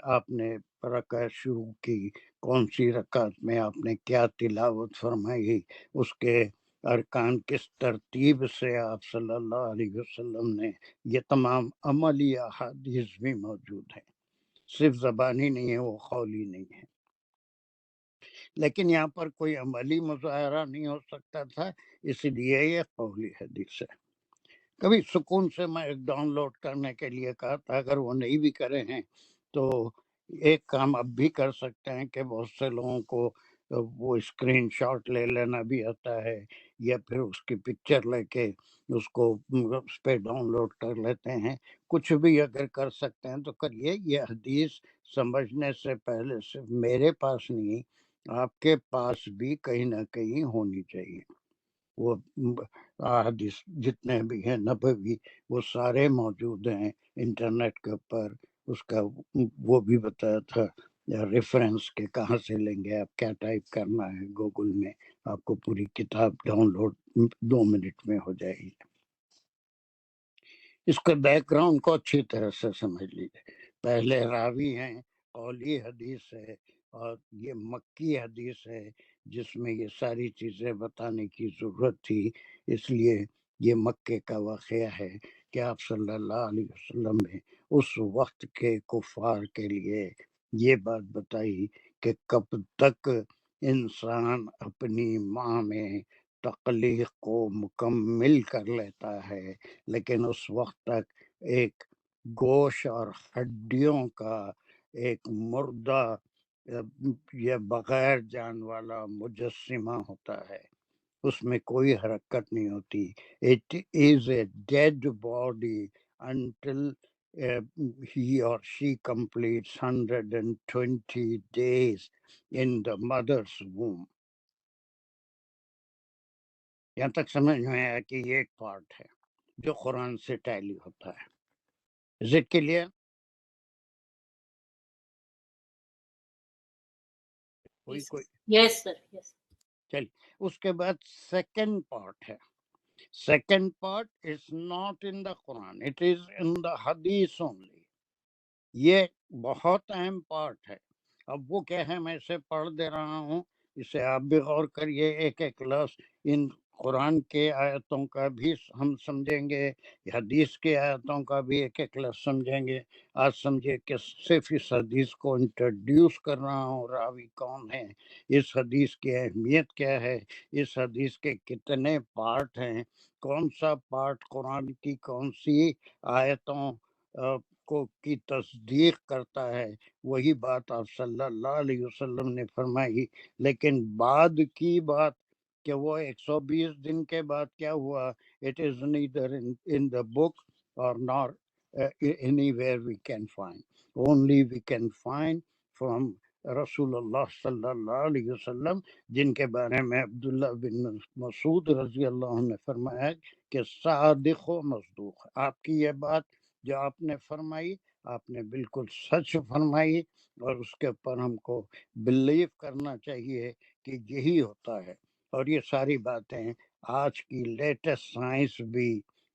S1: آپ نے رکعت شروع کی، کون سی رکعت میں آپ نے کیا تلاوت فرمائی، اس کے ارکان کس ترتیب سے آپ صلی اللہ علیہ وسلم نے، یہ تمام عملی احادیث بھی موجود ہیں، صرف زبانی نہیں ہے، وہ قولی نہیں ہے۔ لیکن یہاں پر کوئی عملی مظاہرہ نہیں ہو سکتا تھا، اس لیے یہ قولی حدیث ہے۔ کبھی سکون سے میں ایک ڈاؤن لوڈ کرنے کے لیے کہا تھا، اگر وہ نہیں بھی کرے ہیں تو ایک کام اب بھی کر سکتے ہیں کہ بہت سے لوگوں کو وہ اسکرین شاٹ لے لینا بھی آتا ہے، یا پھر اس کی پکچر لے کے اس کو اس پہ ڈاؤن لوڈ کر لیتے ہیں، کچھ بھی اگر کر سکتے ہیں تو کریے۔ یہ حدیث سمجھنے سے پہلے صرف میرے پاس نہیں، آپ کے پاس بھی کہیں نہ کہیں ہونی چاہیے۔ وہ حدیث جتنے بھی ہیں نبوی، وہ سارے موجود ہیں انٹرنیٹ کے اوپر، اس کا وہ بھی بتایا تھا ریفرنس کے کہاں سے لیں گے، آپ کیا ٹائپ کرنا ہے گوگل میں، آپ کو پوری کتاب ڈاؤن لوڈ 2 منٹ میں ہو جائے گی۔ اس کے بیک گراؤنڈ کو اچھی طرح سے سمجھ لیجیے۔ پہلے راوی ہیں، قولی حدیث ہے، اور یہ مکی حدیث ہے جس میں یہ ساری چیزیں بتانے کی ضرورت تھی، اس لیے یہ مکے کا واقعہ ہے کہ آپ صلی اللہ علیہ وسلم نے اس وقت کے کفار کے لیے یہ بات بتائی کہ کب تک انسان اپنی ماں میں تخلیق کو مکمل کر لیتا ہے، لیکن اس وقت تک ایک گوشت اور ہڈیوں کا ایک مردہ یا بغیر جان والا مجسمہ ہوتا ہے، اس میں کوئی حرکت نہیں ہوتی۔ It is a dead body until he or she completes 120 days in the mother's womb۔ یہاں تک سمجھ میں آیا کہ یہ ایک پارٹ ہے جو قرآن سے ٹیلی ہوتا ہے۔ Is it clear؟ کوئی
S3: یس سر، یس۔
S1: چل، اس کے بعد سیکنڈ پارٹ ہے۔ Second part is not in the Quran, it is in the Hadith only. یہ بہت اہم پارٹ ہے۔ اب وہ کیا ہے، میں اسے پڑھ دے رہا ہوں، اسے آپ بھی غور کریے، ایک ایک لفظ ان قرآن کے آیتوں کا بھی ہم سمجھیں گے، حدیث کے آیتوں کا بھی ایک ایک لفظ سمجھیں گے۔ آج سمجھے کہ صرف اس حدیث کو انٹروڈیوس کر رہا ہوں، راوی کون ہے، اس حدیث کی اہمیت کیا ہے، اس حدیث کے کتنے پارٹ ہیں، کون سا پارٹ قرآن کی کون سی آیتوں کو کی تصدیق کرتا ہے، وہی بات آپ صلی اللہ علیہ وسلم نے فرمائی۔ لیکن بعد کی بات کہ وہ 120 دن کے بعد کیا ہوا، it is neither in the book or nor anywhere we can find, only we can find from رسول اللہ صلی اللہ علیہ وسلم، جن کے بارے میں عبداللہ بن مسعود رضی اللہ عنہ نے فرمایا کہ صادق و مصدوق، آپ کی یہ بات جو آپ نے فرمائی، آپ نے بالکل سچ فرمائی، اور اس کے اوپر ہم کو بلیو کرنا چاہیے کہ یہی ہوتا ہے۔ اور یہ ساری باتیں آج کی لیٹسٹ سائنس بھی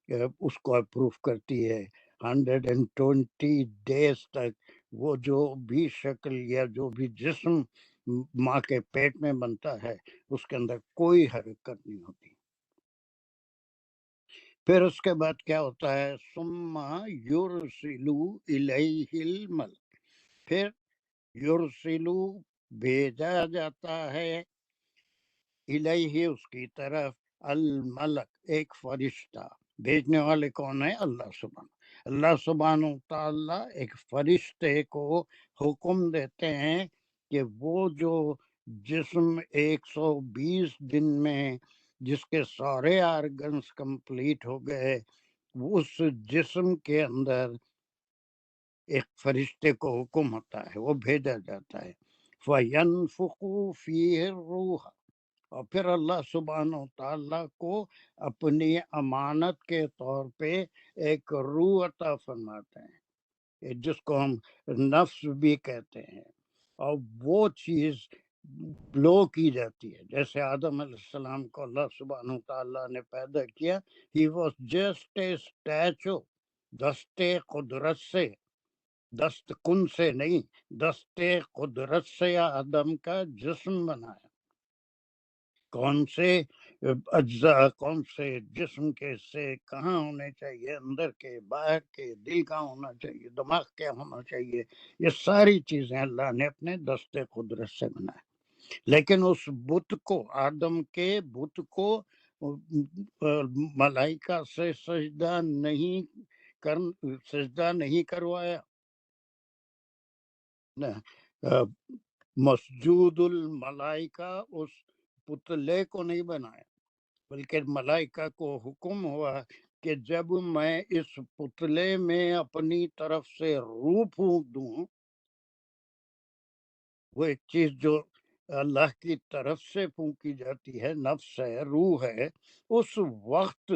S1: اس کو اپروو کرتی ہے۔ 120 ڈیز تک وہ جو بھی شکل یا جو بھی جسم ماں کے پیٹ میں بنتا ہے، اس کے اندر کوئی حرکت نہیں ہوتی۔ پھر اس کے بعد کیا ہوتا ہے، ثم یرسلو الیہ الملک، پھر یرسلو بھیجا جاتا ہے، الیہ اس کی طرف، الملک ایک فرشتہ، بھیجنے والے کون ہے، اللہ سبحانہ۔ اللہ سبحانہ تعالیٰ ایک فرشتے کو حکم دیتے ہیں کہ وہ جو جسم 120 دن میں جس کے سارے آرگنز کمپلیٹ ہو گئے، اس جسم کے اندر ایک فرشتے کو حکم ہوتا ہے، وہ بھیجا جاتا ہے، فَيَنفُخُ فِيهِ الرُّوحَ، اور پھر اللہ سبحانہ تعالیٰ کو اپنی امانت کے طور پہ ایک روح عطا فرماتے ہیں، جس کو ہم نفس بھی کہتے ہیں، اور وہ چیز بلو کی جاتی ہے۔ جیسے آدم علیہ السلام کو اللہ سبحانہ تعالیٰ نے پیدا کیا، he was just a statue, دستے قدرت سے، دست کن سے نہیں، دستے قدرت سے آدم کا جسم بنایا۔ کون سے اجزاء، کون سے جسم کے حصے کہاں ہونے چاہیے، اندر کے، باہر کے، دل کہاں ہونا چاہیے، دماغ کیا ہونا چاہیے، یہ ساری چیزیں اللہ نے اپنے دستے قدرت سے بنائے۔ لیکن اس بت کو، آدم کے بت کو ملائکہ سے سجدہ نہیں کروایا، مسجود الملائکہ اس پتلے کو نہیں بنایا، بلکہ ملائکہ کو حکم ہوا کہ جب میں اس پتلے میں اپنی طرف سے روح پھونک دوں، وہ ایک چیز جو اللہ کی طرف سے پھونکی جاتی ہے، نفس ہے، روح ہے، اس وقت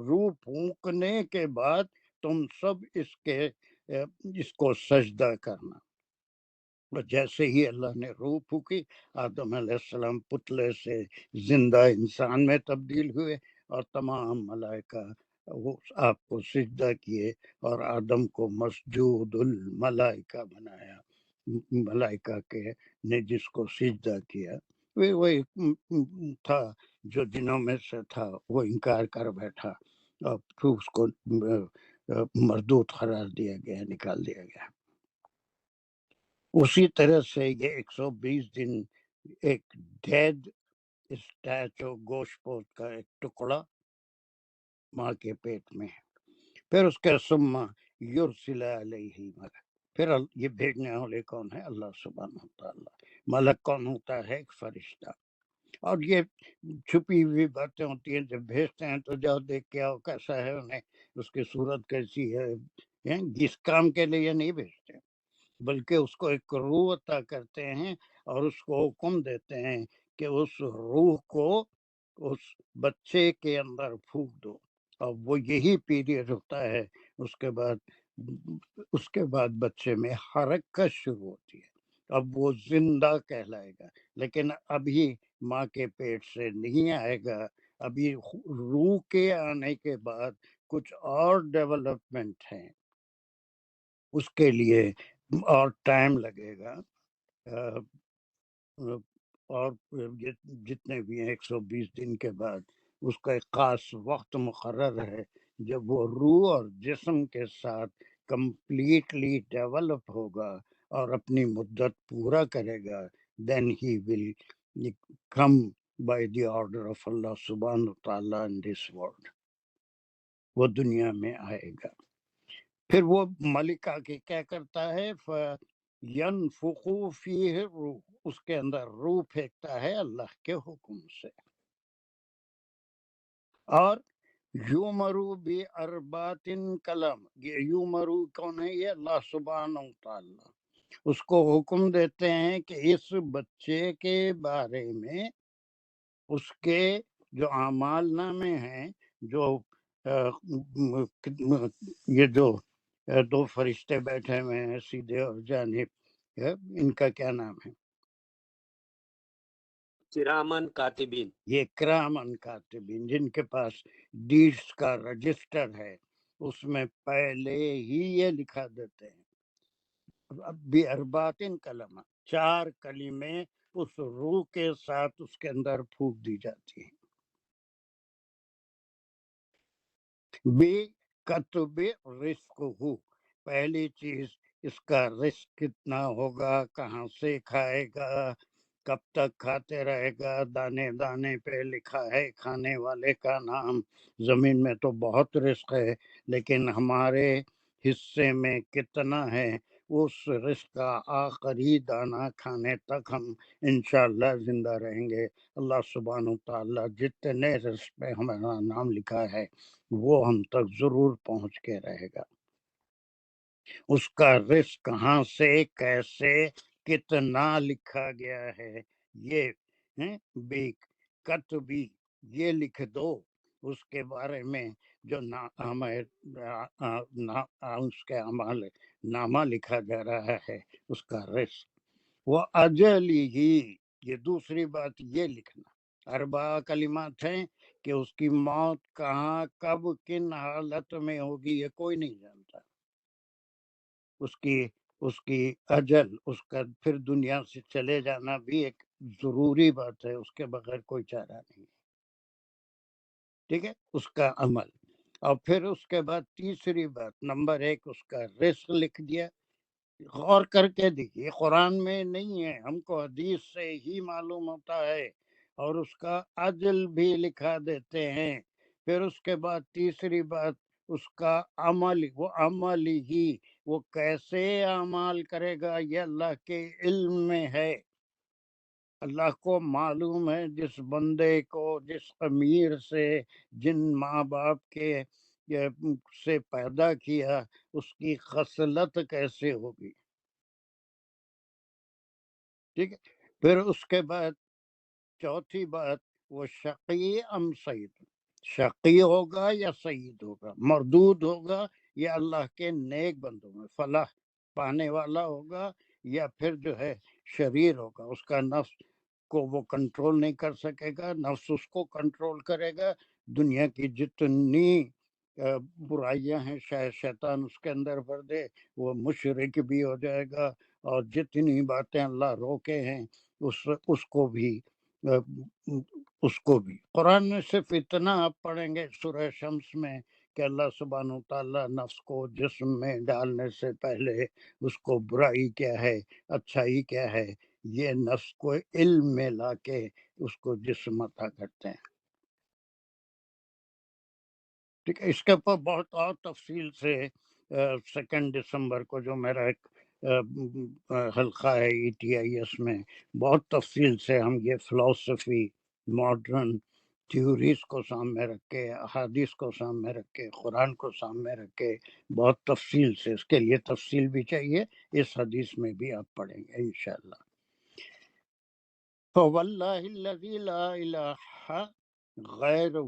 S1: روح پھونکنے کے بعد تم سب اس کو سجدہ کرنا۔ اور جیسے ہی اللہ نے روح پھونکی، آدم علیہ السلام پتلے سے زندہ انسان میں تبدیل ہوئے، اور تمام ملائکہ وہ آپ کو سجدہ کیے، اور آدم کو مسجود الملائکہ بنایا، ملائکہ کے نے جس کو سجدہ کیا، وہ تھا جو جنوں میں سے تھا، وہ انکار کر بیٹھا، اور پھر اس کو مردود قرار دیا گیا، نکال دیا گیا۔ اسی طرح سے یہ 120 دن ایک ڈیڈ اسٹیچو، گوشت پوش کا ایک ٹکڑا ماں کے پیٹ میں ہے، پھر اس کے ثم یرسل علیہ الملک، پھر یہ بھیجنے والے کون ہے؟ اللہ سبحانہ تعالیٰ۔ ملک کون ہوتا ہے؟ ایک فرشتہ۔ اور یہ چھپی ہوئی باتیں ہوتی ہیں، جب بھیجتے ہیں تو جاؤ دیکھ کے آؤ کیسا ہے، انہیں اس کی صورت کیسی ہے، جس کام کے لیے نہیں بھیجتے، بلکہ اس کو ایک روح عطا کرتے ہیں، اور اس کو حکم دیتے ہیں کہ اس روح کو اس بچے کے اندر پھونک دو، اور وہ یہی پیریڈ ہوتا ہے، اس کے بعد بچے میں حرکت شروع ہوتی ہے، اب وہ زندہ کہلائے گا، لیکن ابھی ماں کے پیٹ سے نہیں آئے گا، ابھی روح کے آنے کے بعد کچھ اور ڈیولپمنٹ ہیں، اس کے لیے اور ٹائم لگے گا، اور جتنے بھی ہیں 120 دن کے بعد اس کا ایک خاص وقت مقرر ہے جب وہ روح اور جسم کے ساتھ کمپلیٹلی ڈیولپ ہوگا اور اپنی مدت پورا کرے گا، دین ہی ول کم بائی دی آرڈر آف اللہ سبحانہ تعالیٰ ان دس ورلڈ، وہ دنیا میں آئے گا۔ پھر وہ ملک آ کے کیا کرتا ہے؟ ينفخ فیہ الروح، اس کے اندر روح پھینکتا ہے اللہ کے حکم سے، اور یومرو باربعۃ کلام، یہ یومرو کون ہے؟ یہ اللہ سبحانہ تعالیٰ اس کو حکم دیتے ہیں کہ اس بچے کے بارے میں اس کے جو اعمال نامے ہیں، جو یہ جو دو فرشتے بیٹھے ہوئے ہیں سیدھے اور جانب، ان کا کیا نام ہے؟
S2: کرامن کاتبین،
S1: یہ کرامن کاتبین، جن کے پاس ڈیڈز کا رجسٹر ہے، اس میں پہلے ہی یہ لکھا دیتے ہیں باربعۃ کلمہ، 4 کلمے اس روح کے ساتھ اس کے اندر پھونک دی جاتی ہیں، بے کتب رزق ہو، پہلی چیز اس کا رزق کتنا ہوگا، کہاں سے کھائے گا، کب تک کھاتے رہے گا، دانے دانے پہ لکھا ہے کھانے والے کا نام۔ زمین میں تو بہت رزق ہے، لیکن ہمارے حصے میں کتنا ہے، اس رزق کا آخری دانہ کھانے تک ہم انشاءاللہ زندہ رہیں گے۔ اللہ سبحانہ وتعالیٰ جتنے رزق پہ ہمارا نام لکھا ہے وہ ہم تک ضرور پہنچ کے رہے گا۔ اس کا رزق کہاں سے، کیسے، کتنا لکھا گیا ہے، یہ بے کتبی، یہ لکھ دو اس کے بارے میں جو اس کے اعمال نامہ لکھا جا رہا ہے، اس کا رزق وہ اجلی ہی۔ یہ دوسری بات یہ لکھنا، اربع کلمات ہیں کہ اس کی موت کہاں، کب، کن حالت میں ہوگی، یہ کوئی نہیں جانتا۔ اس کی اجل، اس کا پھر دنیا سے چلے جانا بھی ایک ضروری بات ہے، اس کے بغیر کوئی چارہ نہیں، ٹھیک ہے۔ اس کا عمل، اور پھر اس کے بعد تیسری بات، نمبر 1 اس کا رزق لکھ دیا۔ غور کر کے دیکھیے، قرآن میں نہیں ہے، ہم کو حدیث سے ہی معلوم ہوتا ہے، اور اس کا اجل بھی لکھا دیتے ہیں۔ پھر اس کے بعد تیسری بات اس کا عمل، وہ عمل ہی، وہ کیسے اعمال کرے گا یہ اللہ کے علم میں ہے۔ اللہ کو معلوم ہے جس بندے کو، جس امیر سے، جن ماں باپ کے سے پیدا کیا، اس کی خصلت کیسے ہوگی، ٹھیک ہے۔ پھر اس کے بعد چوتھی بات، وہ شقی ام سعید، شقی ہوگا یا سعید ہوگا، مردود ہوگا یا اللہ کے نیک بندوں میں فلاح پانے والا ہوگا، یا پھر جو ہے شریر ہوگا، اس کا نفس کو وہ کنٹرول نہیں کر سکے گا، نفس اس کو کنٹرول کرے گا۔ دنیا کی جتنی برائیاں ہیں شیطان اس کے اندر بھر دے، وہ مشرک بھی ہو جائے گا، اور جتنی باتیں اللہ روکے ہیں اس کو بھی قرآن میں صرف اتنا آپ پڑھیں گے سورہ شمس میں کہ اللہ سبحانہ وتعالیٰ نفس کو جسم میں ڈالنے سے پہلے اس کو برائی کیا ہے، اچھائی کیا ہے، یہ نفس کو علم میں لا کے اس کو جسم عطا کرتے ہیں، ٹھیک ہے۔ اس کے اوپر بہت اور تفصیل سے 2 دسمبر کو جو میرا ایک حلقہ ہے ETIS میں، بہت تفصیل سے ہم یہ فلسفی، ماڈرن تھیوریز کو سامنے رکھ کے، احادیث کو سامنے رکھ کے، قرآن کو سامنے رکھ کے بہت تفصیل سے، اس کے لیے تفصیل بھی چاہیے، اس حدیث میں بھی آپ پڑھیں گے انشاءاللہ۔ فواللہ الذی لا الہ غیرہ،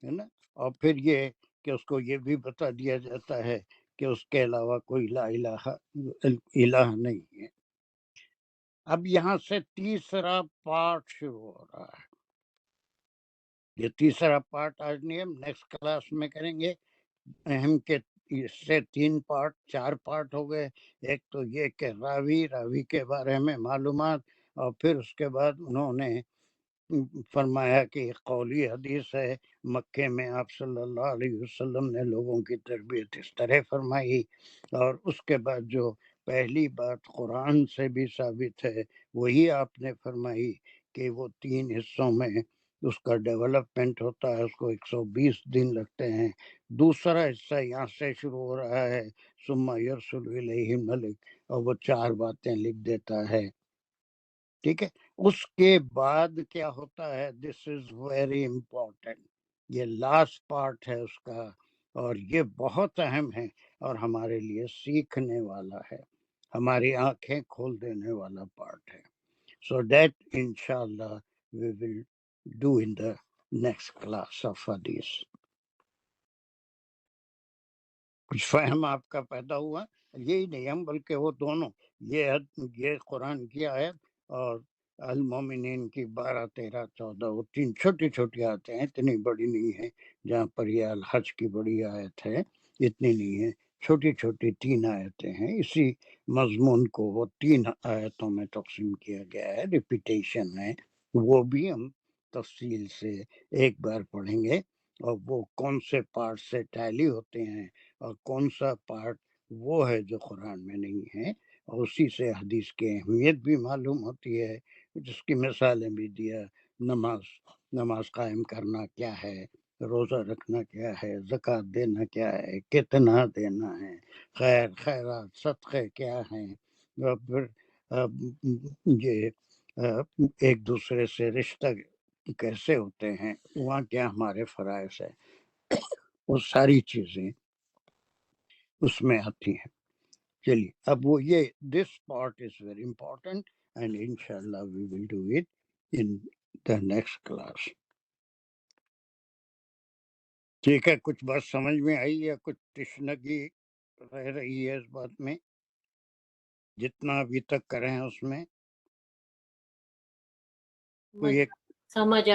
S1: ہے نا، اور پھر یہ کہ اس کو یہ بھی بتا دیا جاتا ہے کہ اس کے علاوہ کوئی لا الہ نہیں ہے۔ اب یہاں سے تیسرا پارٹ شروع ہو رہا ہے۔ یہ تیسرا پارٹ آج نہیں، ہم نیکسٹ کلاس میں کریں گے۔ اہم کے اس سے 3 پارٹ، 4 پارٹ ہو گئے۔ ایک تو یہ کہ راوی کے بارے میں معلومات، اور پھر اس کے بعد انہوں نے فرمایا کہ قولی حدیث ہے، مکے میں آپ صلی اللہ علیہ وسلم نے لوگوں کی تربیت اس طرح فرمائی، اور اس کے بعد جو پہلی بات قرآن سے بھی ثابت ہے وہی آپ نے فرمائی کہ وہ 3 حصوں میں اس کا ڈیولپمنٹ ہوتا ہے، اس کو 120 دن لگتے ہیں۔ دوسرا حصہ یہاں سے شروع ہو رہا ہے، ثم یرسل الیہ ملک، اور وہ 4 باتیں لکھ دیتا ہے، ٹھیک ہے۔ اس کے بعد کیا ہوتا ہے، دس از ویری امپورٹنٹ، یہ لاسٹ پارٹ ہے اس کا، اور یہ بہت اہم ہے اور ہمارے لیے سیکھنے والا ہے، ہماری آنکھیں کھول دینے والا پارٹ ہے۔ سو دیٹ انشاءاللہ we will do in the next class of hadith۔ کچھ فہم آپ کا پیدا ہوا؟ یہی نہیں ہم بلکہ وہ دونوں، یہ قرآن کی آیت اور المومنین کی 12، 13، 14، وہ 3 چھوٹی چھوٹی آیتیں ہیں، اتنی بڑی نہیں ہے، جہاں پر یہ الحج کی بڑی آیت ہے اتنی نہیں ہے، چھوٹی چھوٹی 3 آیتیں ہیں۔ اسی مضمون کو وہ 3 آیتوں میں تقسیم کیا گیا ہے، ریپیٹیشن ہے، وہ بھی ہم تفصیل سے ایک بار پڑھیں گے، اور وہ کون سے پارٹ سے ٹیلی ہوتے ہیں اور کون سا پارٹ وہ ہے جو قرآن میں نہیں ہے، اور اسی سے حدیث کی اہمیت بھی معلوم ہوتی ہے، جس کی مثالیں بھی دیا، نماز قائم کرنا کیا ہے، روزہ رکھنا کیا ہے، زکوٰۃ دینا کیا ہے، کتنا دینا ہے، خیر خیرات صدقے کیا ہیں، اور پھر یہ ایک دوسرے سے رشتہ کیسے ہوتے ہیں، وہاں کیا ہمارے فرائض ہے، وہ ساری چیزیں اس میں آتی ہیں۔ چلیے اب وہ یہ this part is very important and انشاءاللہ we will do it in the next class. ٹھیک ہے، کچھ بات سمجھ میں آئی یا کچھ تشنگی رہ رہی ہے اس بات میں، جتنا ابھی تک کریں اس میں کوئی ایک؟
S3: سمجھ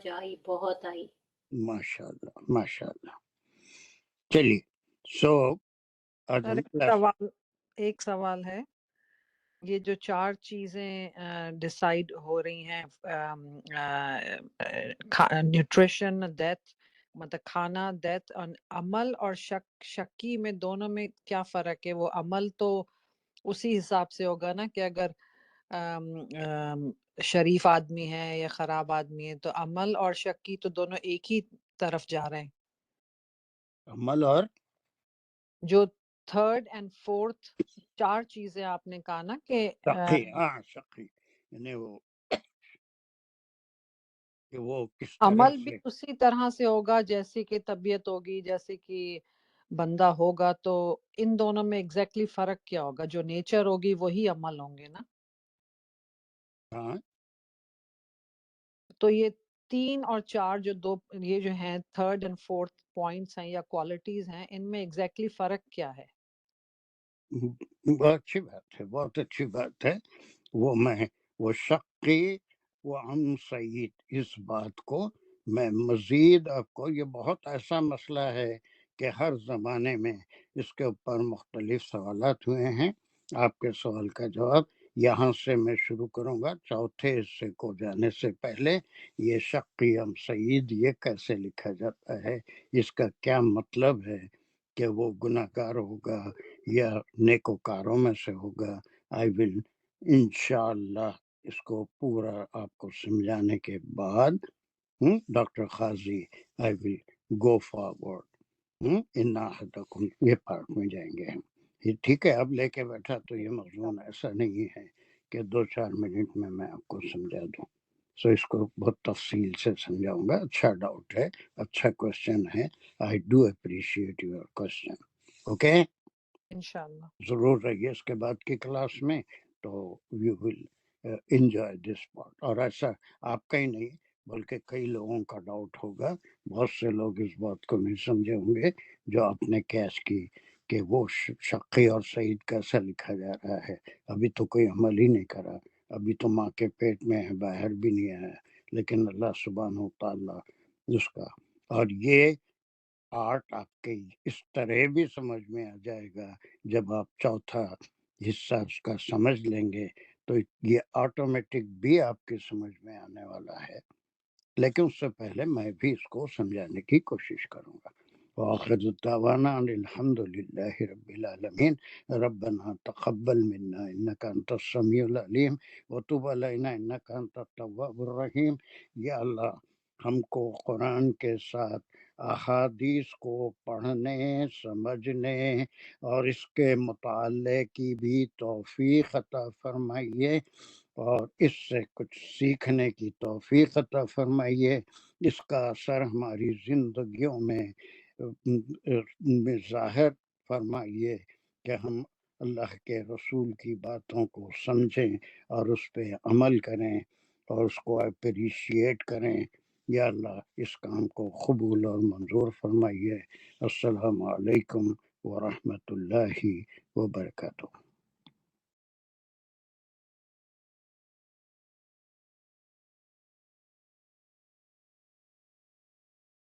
S3: آئی بہت آئی۔
S1: ماشاء اللہ ماشاء اللہ۔ چلیے سو آج
S4: سر ایک سوال ہے، یہ جو 4 چیزیں ڈیسائیڈ ہو رہی ہیں، نیوٹریشن، ڈیتھ مطلب کھانا، ڈیتھ، عمل اور شکی میں دونوں میں کیا فرق ہے؟ وہ عمل تو اسی حساب سے ہوگا نا کہ اگر شریف آدمی ہے یا خراب آدمی ہے، تو عمل اور شکی تو دونوں ایک ہی طرف جا رہے ہیں۔
S1: عمل اور
S4: جو 3rd and 4th 4 چیزیں آپ نے کہا نا کہ
S1: شقی، ہاں شقی یعنی وہ کس طرح
S4: عمل بھی
S1: سے
S4: اسی طرح سے ہوگا جیسے کہ طبیعت ہوگی، جیسے کہ بندہ ہوگا، تو ان دونوں میں ایگزیکٹلی فرق کیا ہوگا؟ جو نیچر ہوگی وہی عمل ہوں گے نا؟
S1: ہاں
S4: تو یہ 3 اور 4 جو دو یہ جو ہیں 3rd and 4th پوائنٹس ہیں یا کوالٹیز ہیں، ان میں ایگزیکٹلی فرق کیا ہے؟
S1: بہت اچھی بات ہے، بہت اچھی بات ہے۔ وہ شقی وہ سعید، اس بات کو میں مزید آپ کو، یہ بہت ایسا مسئلہ ہے کہ ہر زمانے میں اس کے اوپر مختلف سوالات ہوئے ہیں۔ آپ کے سوال کا جواب یہاں سے میں شروع کروں گا، چوتھے حصے کو جانے سے پہلے یہ شقی سعید یہ کیسے لکھا جاتا ہے، اس کا کیا مطلب ہے، کہ وہ گناہ گار ہوگا یا نیکوکاروں میں سے ہوگا۔ آئی ول انشاءاللہ اس کو پورا آپ کو سمجھانے کے بعد doctor Qazi I will go forward in احدکم، یہ پارٹ میں جائیں گے ہم۔ یہ ٹھیک ہے، اب لے کے بیٹھا تو یہ مضمون ایسا نہیں ہے کہ 2-4 منٹ میں آپ کو سمجھا دوں، سو اس کو بہت تفصیل سے سمجھاؤں گا۔ اچھا ڈاؤٹ ہے، اچھا کوشچن ہے، I do appreciate your question. Okay,
S4: انشاءاللہ
S1: ضرور رہیے اس کے بعد کی کلاس میں، تو you will enjoy this part. اور ایسا آپ کا ہی نہیں بلکہ کئی لوگوں کا ڈاؤٹ ہوگا، بہت سے لوگ اس بات کو نہیں سمجھے ہوں گے جو آپ نے کیش کی کہ وہ شقی اور سعید کیسا لکھا جا رہا ہے۔ ابھی تو کوئی عمل ہی نہیں کرا، ابھی تو ماں کے پیٹ میں ہے، باہر بھی نہیں آیا، لیکن اللہ سبحانہ و تعالیٰ اس کا، اور یہ آرٹ آپ کے اس طرح بھی سمجھ میں آ جائے گا جب آپ چوتھا حصہ اس کا سمجھ لیں گے، تو یہ آٹومیٹک بھی آپ کی سمجھ میں آنے والا ہے۔ لیکن اس سے پہلے میں بھی اس کو سمجھانے کی کوشش کروں گا۔ وآخر دعوانا ان الحمد للہ رب العالمین، ربنا تقبل منا انک انت السمیع العلیم وتب علینا انک انت التواب الرحیم۔ یا اللہ ہم کو قرآن کے ساتھ احادیث کو پڑھنے، سمجھنے اور اس کے مطالعے کی بھی توفیق عطا فرمائیے، اور اس سے کچھ سیکھنے کی توفیق عطا فرمائیے، اس کا اثر ہماری زندگیوں میں ظاہر فرمائیے کہ ہم اللہ کے رسول کی باتوں کو سمجھیں اور اس پہ عمل کریں اور اس کو اپریشیٹ کریں۔ یا اللہ اس کام کو قبول اور منظور فرمائیے۔ السلام علیکم ورحمۃ اللہ وبرکاتہ۔